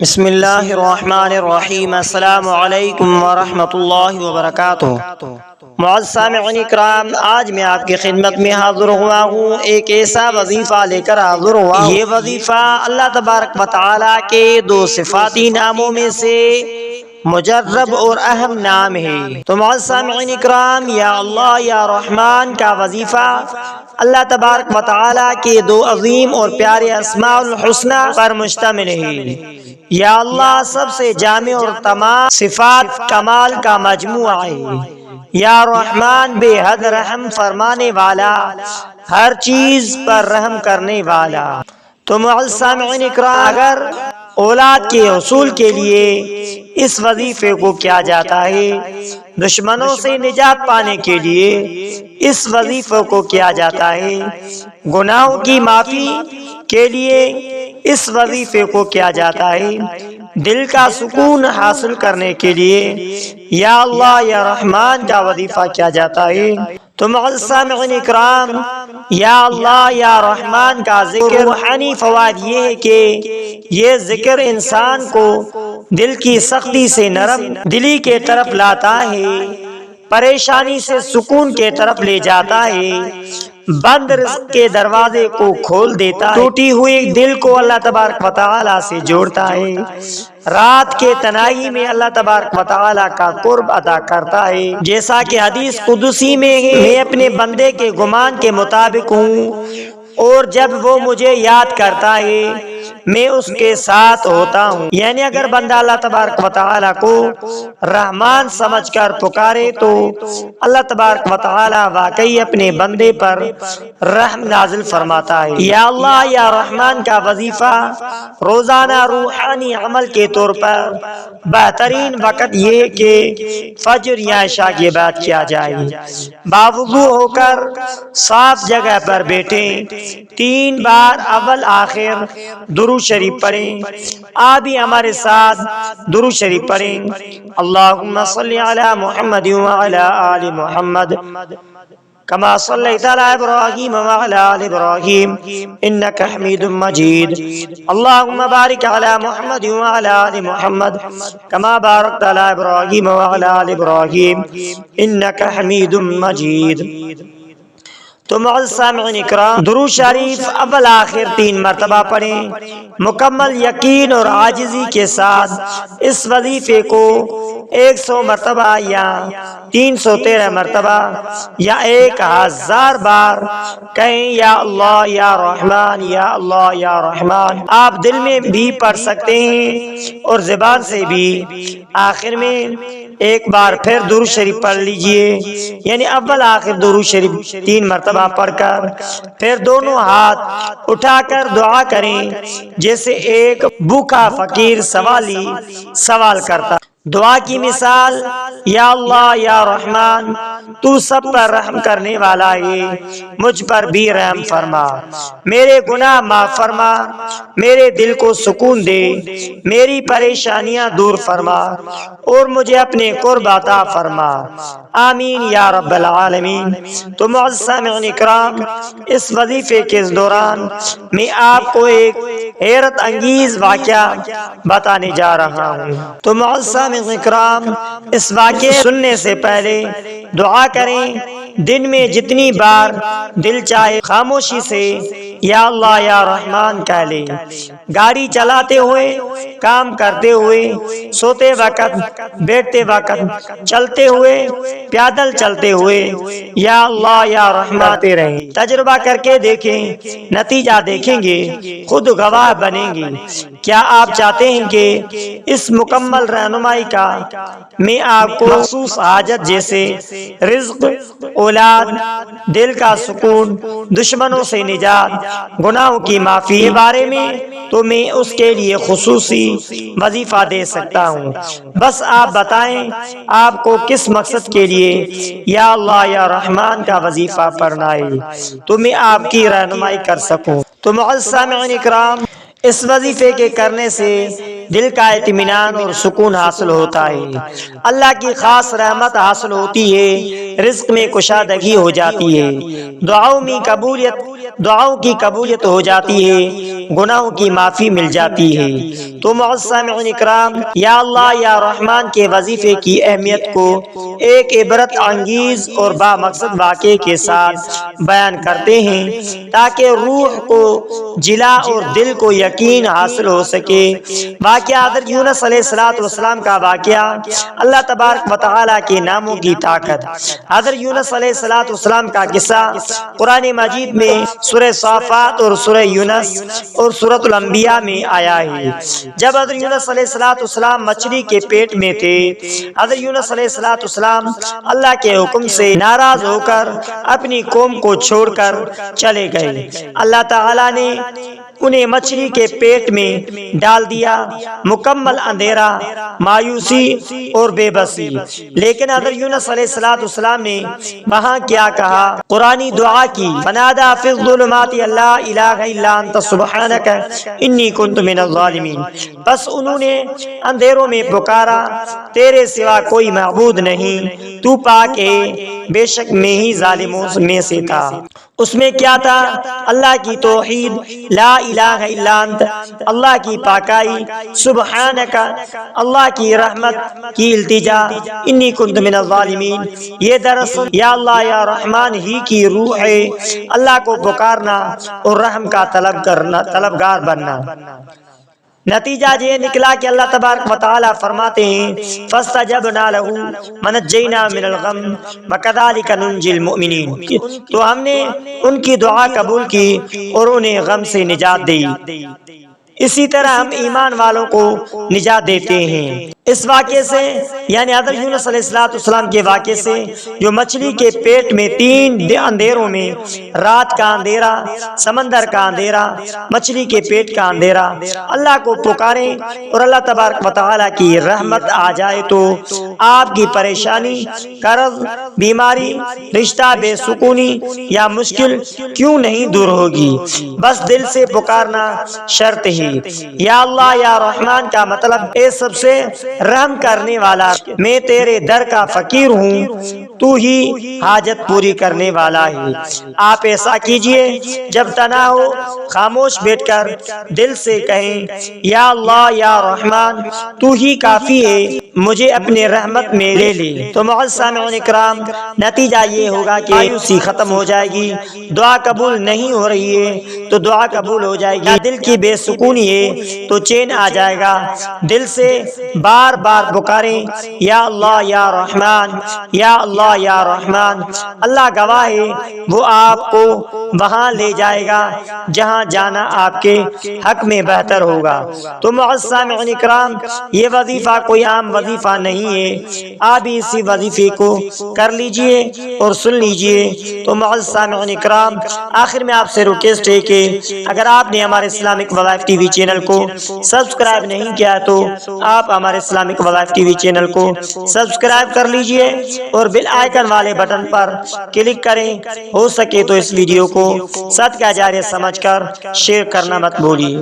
بسم اللہ الرحمن الرحیم۔ السلام علیکم ورحمۃ اللہ وبرکاتہ۔ معزز سامعین اکرام، آج میں آپ کی خدمت میں حاضر ہوا ہوں، ایک ایسا وظیفہ لے کر حاضر ہوا ہوں۔ یہ وظیفہ اللہ تبارک و تعالیٰ کے دو صفاتی ناموں میں سے مجرب اور اہم نام ہے۔ تو معزز سامعین اکرام، یا اللہ یا رحمان کا وظیفہ اللہ تبارک و تعالیٰ کے دو عظیم اور پیارے اسماء الحسنی پر مشتمل ہے۔ یا اللہ سب سے جامع اور تمام صفات کمال کا مجموعہ ہے۔ یا رحمان بے حد رحم فرمانے والا، ہر چیز پر رحم کرنے والا۔ تو معزز سامعین اکرام، اگر اولاد کے حصول کے لیے اس وظیفے کو کیا جاتا ہے، دشمنوں سے نجات پانے کے لیے اس وظیفے کو کیا جاتا ہے، گناہوں کی معافی کے لیے اس وظیفے کو کیا جاتا ہے، دل کا سکون حاصل کرنے کے لیے یا اللہ یا رحمان کا وظیفہ کیا جاتا ہے۔ تو معزز سامعین اکرام، یا اللہ یا رحمان کا ذکر روحانی فوائد یہ ہے کہ یہ ذکر انسان کو دل کی سختی سے نرم دلی کے طرف لاتا ہے، پریشانی سے سکون کے طرف لے جاتا ہے، بند رزق کے دروازے کو کھول دیتا ہے، ٹوٹی ہوئی دل کو اللہ تبارک و تعالیٰ سے جوڑتا ہے، رات کے تنہائی میں اللہ تبارک و تعالیٰ کا قرب عطا کرتا ہے۔ جیسا کہ حدیث قدسی میں ہے، میں اپنے بندے کے گمان کے مطابق ہوں، اور جب وہ مجھے یاد کرتا ہے میں اس کے ساتھ ہوتا ہوں۔ یعنی اگر بندہ اللہ تبارک و تعالیٰ کو رحمان سمجھ کر پکارے تو اللہ تبارک و تعالیٰ واقعی اپنے بندے پر رحم نازل فرماتا ہے۔ یا اللہ یا رحمان کا وظیفہ روزانہ روحانی عمل کے طور پر بہترین وقت یہ ہے کہ فجر یا عشاء کے بعد کیا جائے، باوضو ہو کر صاف جگہ پر بیٹھیں، 3 بار اول آخر درود شریف پڑھیں۔ آپ بھی ہمارے ساتھ درود شریف پڑھیں۔ اللہم صلی علی محمد وعلی آل محمد کما صلیت علی ابراہیم وعلی آل ابراہیم انک حمید مجید۔ اللہم بارک علی محمد وعلی آل محمد کما بارکت علی ابراہیم وعلی آل ابراہیم انک حمید مجید۔ تو معزز سامعین اکرام، درود شریف اول آخر 3 مرتبہ پڑھیں۔ مکمل یقین اور عاجزی کے ساتھ اس وظیفے کو 100 مرتبہ یا 313 مرتبہ یا 1000 بار کہیں، یا اللہ یا رحمان، یا اللہ یا رحمان۔ آپ دل میں بھی پڑھ سکتے ہیں اور زبان سے بھی۔ آخر میں ایک بار پھر درود شریف پڑھ لیجئے، یعنی اول آخر درود شریف 3 مرتبہ پڑھ کر پھر دونوں ہاتھ اٹھا کر دعا کریں، جیسے ایک بھوکا فقیر سوالی سوال کرتا۔ دعا کی مثال، یا اللہ یا رحمان، تو سب پر رحم کرنے والا ہے، مجھ پر بھی رحم فرما، میرے گناہ معاف فرما، میرے دل کو سکون دے، میری پریشانیاں دور فرما اور مجھے اپنے قرب عطا فرما، آمین یا رب العالمین۔ تو معزز سامعین اکرام، اس وظیفے کے دوران میں آپ کو ایک حیرت انگیز واقعہ بتانے جا رہا ہوں۔ تو معزز سامعین اکرام، اس واقعے سننے سے پہلے دعا کریں، دن میں جتنی بار دل چاہے خاموشی سے یا اللہ یا رحمان کہہ لیں، گاڑی چلاتے ہوئے، کام کرتے ہوئے، سوتے وقت، بیٹھتے وقت، چلتے ہوئے، پیدل چلتے ہوئے یا اللہ یا رحمان آتے رہیں۔ تجربہ کر کے دیکھیں، نتیجہ دیکھیں گے، خود گواہ بنیں گے۔ کیا آپ چاہتے ہیں کہ اس مکمل رہنمائی کا میں آپ کو مخصوص حاجت جیسے رزق، اولاد، دل کا سکون، دشمنوں سے نجات، گناہوں کی معافی کے بارے میں تو میں اس کے لیے خصوصی وظیفہ دے سکتا ہوں، بس آپ بتائیں آپ کو کس مقصد کے لیے یا اللہ یا رحمان کا وظیفہ پڑھنا ہے تو میں آپ کی رہنمائی کر سکوں۔ تو معزز سامعین اکرام، اس وظیفے کے کرنے سے دل کا اطمینان اور سکون حاصل ہوتا ہے، اللہ کی خاص رحمت حاصل ہوتی ہے، رزق میں کشادگی ہو جاتی ہے، دعاؤں میں قبولیت دعاؤں کی قبولیت ہو جاتی ہے، گناہوں کی معافی مل جاتی ہے۔ تو معزز سامعین اکرام، یا اللہ یا رحمان کے وظیفے کی اہمیت کو ایک عبرت انگیز اور با مقصد واقعے کے ساتھ بیان کرتے ہیں تاکہ روح کو جلا اور دل کو یقین حاصل ہو سکے۔ واقعہ حضرت یونس علیہ السلام کا واقعہ، اللہ تبارک و تعالیٰ کے ناموں کی طاقت۔ حضرت یونس علیہ السلام کا قصہ قرآن مجید میں سورہ صافات اور سورہ یونس اور سورۃ الانبیاء میں آیا ہے۔ جب حضرت یونس علیہ السلام مچھلی کے پیٹ میں تھے، حضرت یونس علیہ السلام اللہ کے حکم سے ناراض ہو کر اپنی قوم کو چھوڑ کر چلے گئے۔ اللہ تعالیٰ نے انہیں مچھلی کے پیٹ میں ڈال دیا، مکمل اندھیرا، مایوسی اور بے بسی۔ لیکن حضرت یونس علیہ السلام نے وہاں کیا کہا؟ قرآنی دعا کی، فنادا فی الظلمات لا الہ الا انت سبحانک انی کنت من الظالمین۔ بس انہوں نے اندھیروں میں پکارا، تیرے سوا کوئی معبود نہیں، تو پاک ہے، بے شک میں ہی ظالموں میں سے تھا۔ اس میں کیا تھا؟ اللہ کی توحید، لا الہ الا انت، اللہ کی پاکائی، سبحانک، اللہ کی رحمت کی التجا، انی کنت من الظالمین۔ یہ دراصل یا اللہ یا رحمان ہی کی روح ہے، اللہ کو پکارنا اور رحم کا طلبگار بننا۔ نتیجہ یہ نکلا کہ اللہ تبارک و تعالیٰ فرماتے ہیں فاستجبنا له ونجینا من الغم وکذالک ننجی المؤمنین۔ تو ہم نے ان کی دعا قبول کی اور انہیں غم سے نجات دی، اسی طرح ہم ایمان والوں کو نجات دیتے ہیں۔ اس واقعے سے یعنی حضرت یونس علیہ السلام کے واقعے سے، جو مچھلی کے پیٹ میں 3 اندھیروں میں، رات کا اندھیرا، سمندر کا اندھیرا، مچھلی کے پیٹ کا اندھیرا، اللہ کو پکاریں اور اللہ تبارک و تعالیٰ کی رحمت آ جائے تو آپ کی پریشانی، قرض، بیماری، رشتہ بے سکونی یا مشکل کیوں نہیں دور ہوگی؟ بس دل سے پکارنا شرط ہے۔ یا اللہ یا رحمان کا مطلب اے سب سے رحم کرنے والا، میں تیرے در کا فقیر ہوں، تو ہی حاجت پوری کرنے والا ہے۔ آپ ایسا کیجئے، جب تنہا ہو خاموش بیٹھ کر دل سے کہیں یا اللہ یا رحمان تو ہی کافی ہے، مجھے اپنے رحمت میں لے لے۔ تو معزز سامعین اکرام، نتیجہ یہ ہوگا کہ مایوسی ختم ہو جائے گی۔ دعا قبول نہیں ہو رہی ہے تو دعا قبول ہو جائے گی، دل کی بے سکونی ہے تو چین آ جائے گا۔ دل سے بار بار پکاریں یا اللہ یا رحمان، یا اللہ یا رحمان۔ اللہ گواہ ہے، وہ آپ کو وہاں لے جائے گا جہاں جانا آپ کے حق میں بہتر ہوگا۔ تو معزز سامعین اکرام، یہ وظیفہ کوئی عام وظیفہ نہیں ہے، آپ اسی وظیفے کو کر لیجئے اور سن لیجئے۔ تو معزز سامعین اکرام، آخر میں آپ سے ریکویسٹ ہے کہ اگر آپ نے ہمارے اسلامک وظائف ٹی وی چینل کو سبسکرائب نہیں کیا تو آپ ہمارے اسلامک وظائف ٹی وی چینل کو سبسکرائب کر لیجئے اور بیل آئیکن والے بٹن پر کلک کریں۔ ہو سکے تو اس ویڈیو کو صدقہ جاریہ سمجھ کر شیئر کرنا مت بھولیے۔